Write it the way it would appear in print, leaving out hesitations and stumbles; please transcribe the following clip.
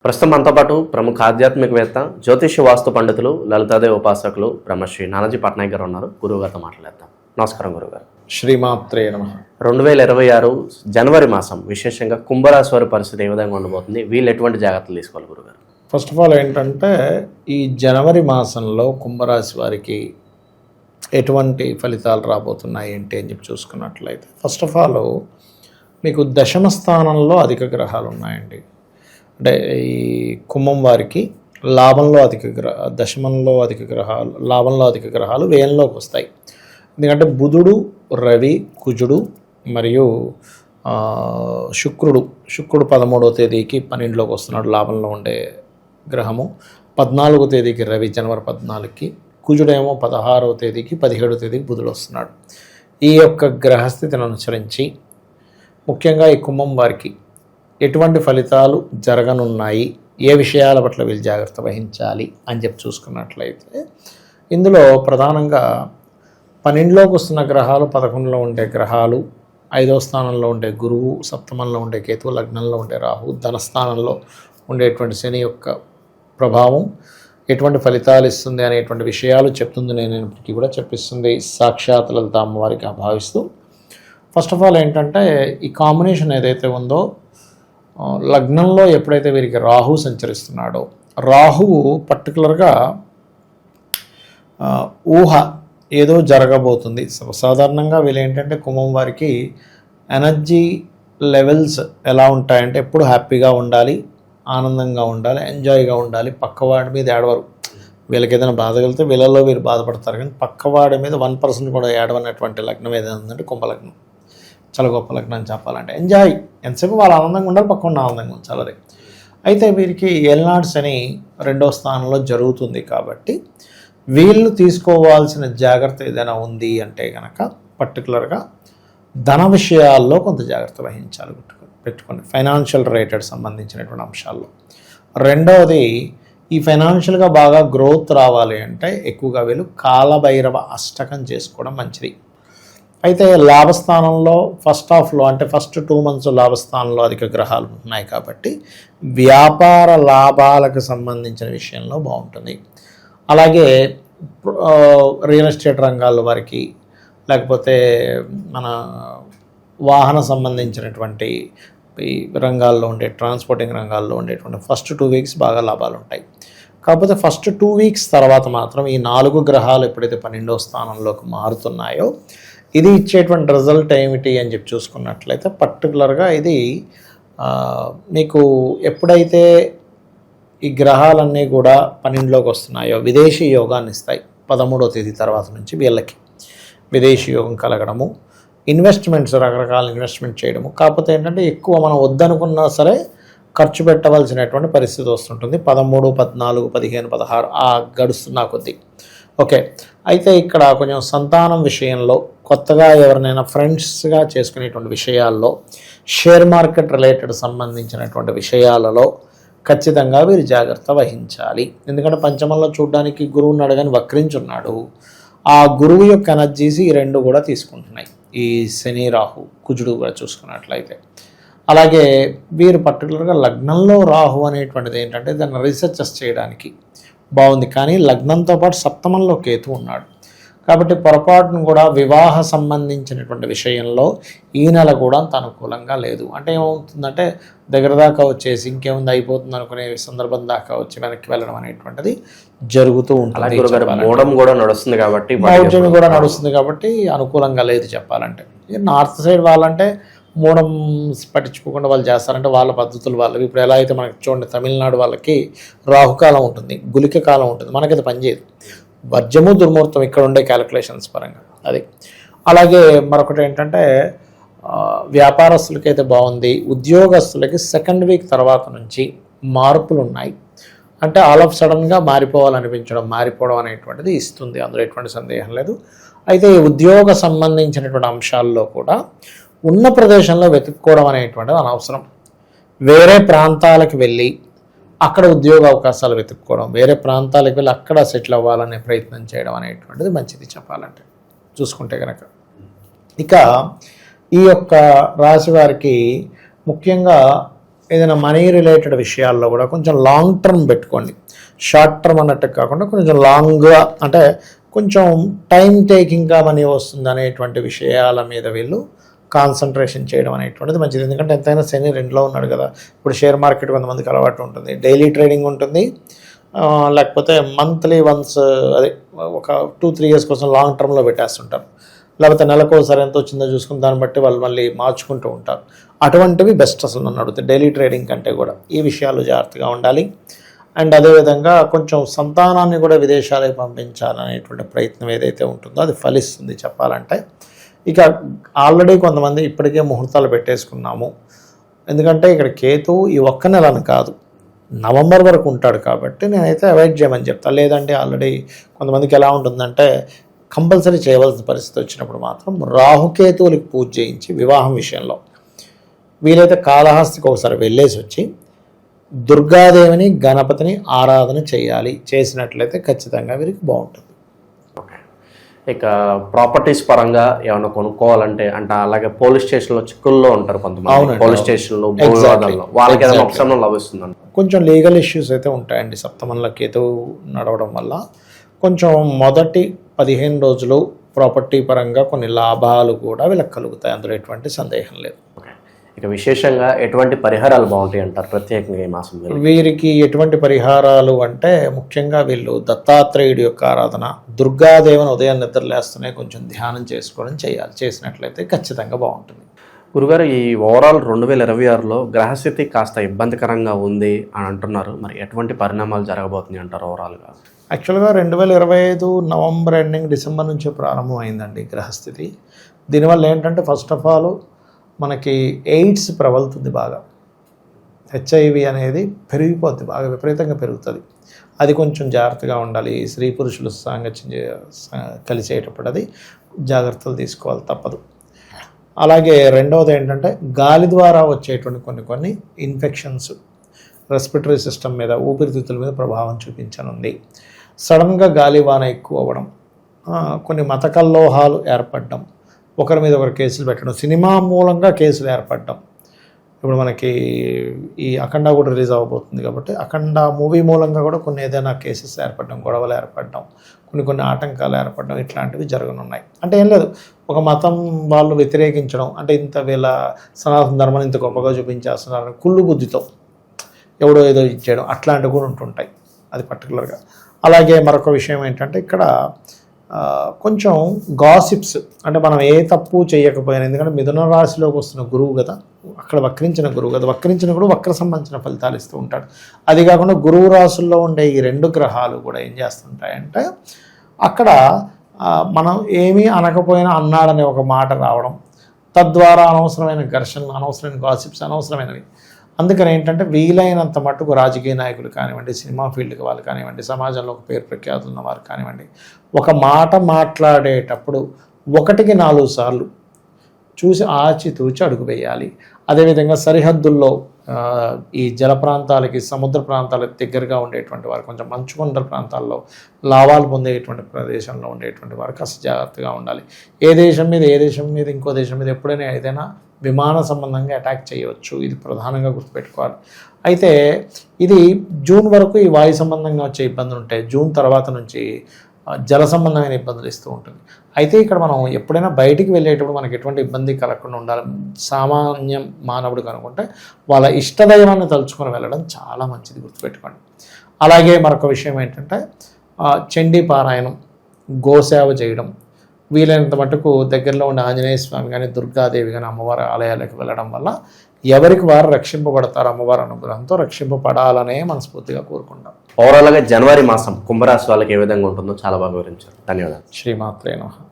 ప్రస్తుతం మనతో పాటు ప్రముఖ ఆధ్యాత్మికవేత్త జ్యోతిష్య వాస్తు పండితులు లలితాదేవి ఉపాసకులు బ్రహ్మశ్రీ నానాజీ పట్నాయక్ గారు ఉన్నారు. గురువుగారితో మాట్లాడేద్దాం. నమస్కారం గురుగారు. శ్రీమాత్రే నమః. 2026 జనవరి మాసం విశేషంగా కుంభరాశి వారి పరిస్థితి ఏ విధంగా ఉండబోతుంది? వీళ్ళు ఎటువంటి జాగ్రత్తలు తీసుకోవాలి గురుగారు? ఫస్ట్ ఆఫ్ ఆల్ ఏంటంటే ఈ జనవరి మాసంలో కుంభరాశి వారికి ఎటువంటి ఫలితాలు రాబోతున్నాయి ఏంటి అని చెప్పి చూసుకున్నట్లయితే ఫస్ట్ ఆఫ్ ఆల్ మీకు దశమ స్థానంలో అధిక గ్రహాలు ఉన్నాయండి. అంటే ఈ కుంభం వారికి లాభంలో దశమంలో అధిక గ్రహాలు, లాభంలో అధిక గ్రహాలు వ్యయంలోకి వస్తాయి. ఎందుకంటే బుధుడు, రవి, కుజుడు మరియు శుక్రుడు 13వ తేదీకి 12లోకి వస్తున్నాడు, లాభంలో ఉండే గ్రహము. 14వ తేదీకి రవి, జనవరి 14కి, కుజుడేమో 16వ తేదీకి 17వ తేదీకి బుధుడు వస్తున్నాడు. ఈ యొక్క గ్రహస్థితిని అనుసరించి ముఖ్యంగా ఈ కుంభం వారికి ఎటువంటి ఫలితాలు జరగనున్నాయి, ఏ విషయాల పట్ల వీళ్ళు జాగ్రత్త వహించాలి అని చెప్పి చూసుకున్నట్లయితే ఇందులో ప్రధానంగా 12లోకి వస్తున్న గ్రహాలు, 11లో ఉండే గ్రహాలు, 5వ స్థానంలో ఉండే గురువు, సప్తమంలో ఉండే కేతువు, లగ్నంలో ఉండే రాహు, ధనస్థానంలో ఉండేటువంటి శని యొక్క ప్రభావం ఎటువంటి ఫలితాలు ఇస్తుంది అనేటువంటి విషయాలు చెప్తుంది. నేను ఇప్పటికీ కూడా చెప్పిస్తుంది సాక్షాత్ లలిత అమ్మవారికి భావిస్తూ ఫస్ట్ ఆఫ్ ఆల్ ఏంటంటే ఈ కాంబినేషన్ ఏదైతే ఉందో, లగ్నంలో ఎప్పుడైతే వీరికి రాహు సంచరిస్తున్నాడో, రాహువు పర్టికులర్గా ఊహ ఏదో జరగబోతుంది. సాధారణంగా వీళ్ళు ఏంటంటే కుంభం వారికి ఎనర్జీ లెవెల్స్ ఎలా ఉంటాయంటే ఎప్పుడు హ్యాపీగా ఉండాలి, ఆనందంగా ఉండాలి, ఎంజాయ్గా ఉండాలి. పక్కవాడి మీద ఏడవరు. వీళ్ళకి ఏదైనా బాధ కలిగితే వీళ్ళలో వీరు బాధపడతారు, కానీ పక్కవాడి మీద 1% కూడా ఏడవనటువంటి లగ్నం ఏదైనా ఉందంటే కుంభలగ్నం. చాలా గొప్ప లగ్నం చెప్పాలంటే. ఎంజాయ్, ఎంతసేపు వాళ్ళు ఆనందంగా ఉండాలి, పక్కన ఆనందంగా ఉంచాలి. అయితే వీరికి ఏలినాడు శని 2వ స్థానంలో జరుగుతుంది కాబట్టి వీళ్ళు తీసుకోవాల్సిన జాగ్రత్త ఏదైనా ఉంది అంటే కనుక పర్టికులర్గా ధన విషయాల్లో కొంత జాగ్రత్త వహించాలి, పెట్టుకోండి. ఫైనాన్షియల్ రిలేటెడ్ సంబంధించినటువంటి అంశాల్లో. రెండవది, ఈ ఫైనాన్షియల్గా బాగా గ్రోత్ రావాలి అంటే ఎక్కువగా వీళ్ళు కాలభైరవ అష్టకం చేసుకోవడం మంచిది. అయితే లాభస్థానంలో ఫస్ట్ హాఫ్లో అంటే ఫస్ట్ 2 months లాభస్థానంలో అధిక గ్రహాలు ఉన్నాయి కాబట్టి వ్యాపార లాభాలకు సంబంధించిన విషయంలో బాగుంటుంది. అలాగే రియల్ ఎస్టేట్ రంగాల్లో వారికి, లేకపోతే మన వాహన సంబంధించినటువంటి ఈ రంగాల్లో ఉండే ట్రాన్స్పోర్టింగ్ రంగాల్లో ఉండేటువంటి ఫస్ట్ 2 weeks బాగా లాభాలు ఉంటాయి. కాకపోతే ఫస్ట్ 2 weeks తర్వాత మాత్రం ఈ 4 గ్రహాలు ఎప్పుడైతే 12వ స్థానంలోకి మారుతున్నాయో ఇది ఇచ్చేటువంటి రిజల్ట్ ఏమిటి అని చెప్పి చూసుకున్నట్లయితే పర్టికులర్గా ఇది మీకు ఎప్పుడైతే ఈ గ్రహాలన్నీ కూడా 12లోకి వస్తున్నాయో విదేశీ యోగాన్ని ఇస్తాయి. 13వ తేదీ తర్వాత నుంచి వీళ్ళకి విదేశీ యోగం కలగడము, ఇన్వెస్ట్మెంట్స్, రకరకాల ఇన్వెస్ట్మెంట్ చేయడము. కాకపోతే ఏంటంటే ఎక్కువ మనం వద్దనుకున్నా సరే ఖర్చు పెట్టవలసినటువంటి పరిస్థితి వస్తుంటుంది. 13, 14, 15, 16 ఆ గడుస్తున్నా కొద్దీ. ఓకే, అయితే ఇక్కడ కొంచెం సంతానం విషయంలో, కొత్తగా ఎవరినైనా ఫ్రెండ్స్గా చేసుకునేటువంటి విషయాల్లో, షేర్ మార్కెట్ రిలేటెడ్ సంబంధించినటువంటి విషయాలలో ఖచ్చితంగా వీరు జాగ్రత్త వహించాలి. ఎందుకంటే పంచమంలో చూడడానికి గురువుని అడగని వక్రించున్నాడు. ఆ గురువు యొక్క ఎనర్జీస్ ఈ 2 కూడా తీసుకుంటున్నాయి, ఈ శని, రాహు, కుజుడు కూడా చూసుకున్నట్లయితే. అలాగే వీరు పర్టికులర్గా లగ్నంలో రాహు అనేటువంటిది ఏంటంటే దాన్ని రీసెర్చెస్ చేయడానికి బాగుంది, కానీ లగ్నంతో పాటు సప్తమంలో కేతు ఉన్నాడు కాబట్టి పొరపాటును కూడా వివాహ సంబంధించినటువంటి విషయంలో ఈ నెల కూడా అంత అనుకూలంగా లేదు. అంటే ఏమవుతుందంటే దగ్గర దాకా వచ్చేసి ఇంకేముంది అయిపోతుంది అనుకునే సందర్భం దాకా వచ్చి వెనక్కి వెళ్ళడం అనేటువంటిది జరుగుతూ ఉంటుంది. మౌఢ్యం కూడా నడుస్తుంది కాబట్టి అనుకూలంగా లేదు చెప్పాలంటే. నార్త్ సైడ్ వాళ్ళంటే మూఢం పట్టించుకోకుండా వాళ్ళు చేస్తారంటే వాళ్ళ పద్ధతులు వాళ్ళవి. ఇప్పుడు ఎలా అయితే మనకి చూడండి, తమిళనాడు వాళ్ళకి రాహుకాలం ఉంటుంది, గుళిక కాలం ఉంటుంది, మనకైతే పనిచేయదు. వర్జము దుర్ముహూర్తం ఇక్కడ ఉండే క్యాలిక్యులేషన్స్ పరంగా అది. అలాగే మరొకటి ఏంటంటే వ్యాపారస్తులకైతే బాగుంది. ఉద్యోగస్తులకి 2nd week తర్వాత నుంచి మార్పులు ఉన్నాయి. అంటే ఆల్ ఆఫ్ సడన్గా మారిపోవడం అనేటువంటిది ఇస్తుంది, అందులో ఎటువంటి సందేహం లేదు. అయితే ఉద్యోగ సంబంధించినటువంటి అంశాల్లో కూడా ఉన్న ప్రదేశంలో వెతుక్కోవడం అనేటువంటిది అనవసరం. వేరే ప్రాంతాలకు వెళ్ళి అక్కడ ఉద్యోగ అవకాశాలు వెతుక్కోవడం, వేరే ప్రాంతాలకు వెళ్ళి అక్కడ సెటిల్ అవ్వాలనే ప్రయత్నం చేయడం అనేటువంటిది మంచిది చెప్పాలంటే చూసుకుంటే కనుక. ఇక ఈ యొక్క రాశి వారికి ముఖ్యంగా ఏదైనా మనీ రిలేటెడ్ విషయాల్లో కూడా కొంచెం లాంగ్ టర్మ్ పెట్టుకోండి. షార్ట్ టర్మ్ అన్నట్టు కాకుండా కొంచెం లాంగ్గా, అంటే కొంచెం టైం టేకింగ్గా మనీ వస్తుంది అనేటువంటి విషయాల మీద వీళ్ళు కాన్సన్ట్రేషన్ చేయడం అనేటువంటిది మంచిది. ఎందుకంటే ఎంతైనా శని 2లో ఉన్నాడు కదా. ఇప్పుడు షేర్ మార్కెట్ కొంతమందికి అలవాటు ఉంటుంది, డైలీ ట్రేడింగ్ ఉంటుంది, లేకపోతే మంత్లీ వన్స్, అదే ఒక 2-3 ఇయర్స్ కోసం లాంగ్ టర్మ్లో పెట్టేస్తుంటారు. లేకపోతే నెలకోసారి ఎంత వచ్చిందో చూసుకుని దాన్ని బట్టి వాళ్ళు మళ్ళీ మార్చుకుంటూ ఉంటారు. అటువంటివి బెస్ట్ అసలు నన్ను అడిగితే, డైలీ ట్రేడింగ్ కంటే కూడా ఈ విషయాలు జాగ్రత్తగా ఉండాలి. అండ్ అదేవిధంగా కొంచెం సంతానాన్ని కూడా విదేశాలకు పంపించాలనేటువంటి ప్రయత్నం ఏదైతే ఉంటుందో అది ఫలిస్తుంది చెప్పాలంటే. ఇక ఆల్రెడీ కొంతమంది ఇప్పటికే ముహూర్తాలు పెట్టేసుకున్నాము, ఎందుకంటే ఇక్కడ కేతు ఈ ఒక్క నెలని కాదు, నవంబర్ వరకు ఉంటాడు కాబట్టి నేనైతే అవాయిడ్ చేయమని చెప్తాను. లేదంటే ఆల్రెడీ కొంతమందికి ఎలా ఉంటుందంటే కంపల్సరీ చేయవలసిన పరిస్థితి వచ్చినప్పుడు మాత్రం రాహుకేతువులకు పూజ చేయించి వివాహం విషయంలో వీలైతే కాళహస్తికి ఒకసారి వెళ్ళేసి వచ్చి దుర్గాదేవిని గణపతిని ఆరాధన చేయాలి. చేసినట్లయితే ఖచ్చితంగా వీరికి బాగుంటుంది. ఇక ప్రాపర్టీస్ పరంగా ఏమైనా కొనుక్కోవాలంటే, అంటే అలాగే పోలీస్ స్టేషన్లో చిక్కుల్లో ఉంటారు కొంతమంది, పోలీస్ స్టేషన్లో వాళ్ళకి ఏదైనా ఉపశమనం లభిస్తుందండి. కొంచెం లీగల్ ఇష్యూస్ అయితే ఉంటాయండి సప్తమంలో కేతు నడవడం వల్ల. కొంచెం మొదటి 15 రోజులు ప్రాపర్టీ పరంగా కొన్ని లాభాలు కూడా వీళ్ళకి కలుగుతాయి, అందులో ఎటువంటి సందేహం లేదు. ఇక విశేషంగా ఎటువంటి పరిహారాలు బాగుంటాయి అంటారు ప్రత్యేకంగా ఈ మాసం? వీరికి ఎటువంటి పరిహారాలు అంటే ముఖ్యంగా వీళ్ళు దత్తాత్రేయుడి యొక్క ఆరాధన, దుర్గాదేవిని ఉదయం నిద్రలేస్తూనే కొంచెం ధ్యానం చేసుకోవడం చేయాలి. చేసినట్లయితే ఖచ్చితంంగా బాగుంటుంది. గురుగారు, ఈ ఓవరాల్ 2026లో గ్రహస్థితి కాస్త ఇబ్బందికరంగా ఉంది అని అంటున్నారు. మరి ఎటువంటి పరిణామాలు జరగబోతున్నాయి అంటారు ఓవరాల్గా? యాక్చువల్గా 2025 నవంబర్ ఎండింగ్ డిసెంబర్ నుంచే ప్రారంభం అయిందండి గ్రహస్థితి. దీనివల్ల ఏంటంటే ఫస్ట్ ఆఫ్ ఆల్ మనకి ఎయిడ్స్ ప్రబలుతుంది బాగా, హెచ్ఐవి అనేది పెరిగిపోద్ది, బాగా విపరీతంగా పెరుగుతుంది. అది కొంచెం జాగ్రత్తగా ఉండాలి. స్త్రీ పురుషులు సాంగత్యం కలిసేటప్పుడు అది జాగ్రత్తలు తీసుకోవాలి, తప్పదు. అలాగే రెండవది ఏంటంటే గాలి ద్వారా వచ్చేటువంటి కొన్ని ఇన్ఫెక్షన్స్ రెస్పిటరీ సిస్టమ్ మీద, ఊపిరితిత్తుల మీద ప్రభావం చూపించనుంది. సడన్గా గాలివాన ఎక్కువ అవ్వడం, కొన్ని మత కల్లోహాలు ఏర్పడడం, ఒకరి మీద ఒకరు కేసులు పెట్టడం, సినిమా మూలంగా కేసులు ఏర్పడడం. ఇప్పుడు మనకి ఈ అఖండ కూడా రిలీజ్ అవ్వబోతుంది కాబట్టి అఖండ మూవీ మూలంగా కూడా కొన్ని ఏదైనా కేసెస్ ఏర్పడడం, గొడవలు ఏర్పడడం, కొన్ని ఆటంకాలు ఏర్పడడం, ఇట్లాంటివి జరగనున్నాయి. అంటే ఏం లేదు, ఒక మతం వాళ్ళు వ్యతిరేకించడం, అంటే ఇంత వీళ్ళ సనాతన ధర్మాన్ని ఇంత గొప్పగా చూపించేస్తున్నారని కుళ్ళు బుద్ధితో ఎవడో ఏదో ఇచ్చేయడం, అట్లాంటివి కూడా ఉంటుంటాయి. అది పర్టికులర్గా. అలాగే మరొక విషయం ఏంటంటే ఇక్కడ కొంచెం గాసిప్స్, అంటే మనం ఏ తప్పు చేయకపోయినా, ఎందుకంటే మిథున రాశిలోకి వస్తున్న గురువు కదా, అక్కడ వక్రించిన గురువు కదా, వక్రించిన కూడా వక్ర సంబంధించిన ఫలితాలు ఇస్తూ ఉంటాడు. అది కాకుండా గురువు రాశుల్లో ఉండే ఈ 2 గ్రహాలు కూడా ఏం చేస్తుంటాయంటే అక్కడ మనం ఏమీ అనకపోయినా అన్నాడనే ఒక మాట రావడం, తద్వారా అనవసరమైన ఘర్షణలు, అనవసరమైన గాసిప్స్, అనవసరమైనవి. అందుకని ఏంటంటే వీలైనంత మట్టుకు రాజకీయ నాయకులు కానివ్వండి, సినిమా ఫీల్డ్కి వాళ్ళు కానివ్వండి, సమాజంలో ఒక పేరు ప్రఖ్యాతులు ఉన్న వారు కానివ్వండి, ఒక మాట మాట్లాడేటప్పుడు 1కి 4 సార్లు చూసి ఆచితూచి అడుగు వేయాలి. అదేవిధంగా సరిహద్దుల్లో ఈ జల ప్రాంతాలకి, సముద్ర ప్రాంతాలకు దగ్గరగా ఉండేటువంటి వారు, కొంచెం మంచుకొండల ప్రాంతాల్లో లాభాలు పొందేటువంటి ప్రదేశంలో ఉండేటువంటి వారు కాస్త జాగ్రత్తగా ఉండాలి. ఏ దేశం మీద ఇంకో దేశం మీద ఎప్పుడైనా ఏదైనా విమాన సంబంధంగా అటాక్ చేయవచ్చు, ఇది ప్రధానంగా గుర్తుపెట్టుకోవాలి. అయితే ఇది జూన్ వరకు ఈ వాయు సంబంధంగా వచ్చే ఇబ్బందులు ఉంటాయి. జూన్ తర్వాత నుంచి జల సంబంధమైన ఇబ్బందులు ఇస్తూ ఉంటుంది. అయితే ఇక్కడ మనం ఎప్పుడైనా బయటికి వెళ్ళేటప్పుడు మనకి ఎటువంటి ఇబ్బంది కలగకుండా ఉండాలి. సామాన్య మానవుడు కనుకుంటే వాళ్ళ ఇష్టదైవాన్ని తలుచుకొని వెళ్ళడం చాలా మంచిది, గుర్తుపెట్టుకోండి. అలాగే మరొక విషయం ఏంటంటే చండీ పారాయణం, గోసేవ చేయడం, వీలైనంత మటుకు దగ్గరలో ఉన్న ఆంజనేయ స్వామి కానీ, దుర్గాదేవి కానీ అమ్మవారి ఆలయాలకు వెళ్ళడం వల్ల ఎవరికి వారు రక్షింపబడతారు, అమ్మవారి అనుగ్రహంతో రక్షింపబడాలనే మనస్ఫూర్తిగా కోరుకుంటాం. ఓవరాల్గా జనవరి మాసం కుంభరాశి వాళ్ళకి ఏ విధంగా ఉంటుందో చాలా బాగా వివరించారు. ధన్యవాదాలు. శ్రీమాత్రే నమః.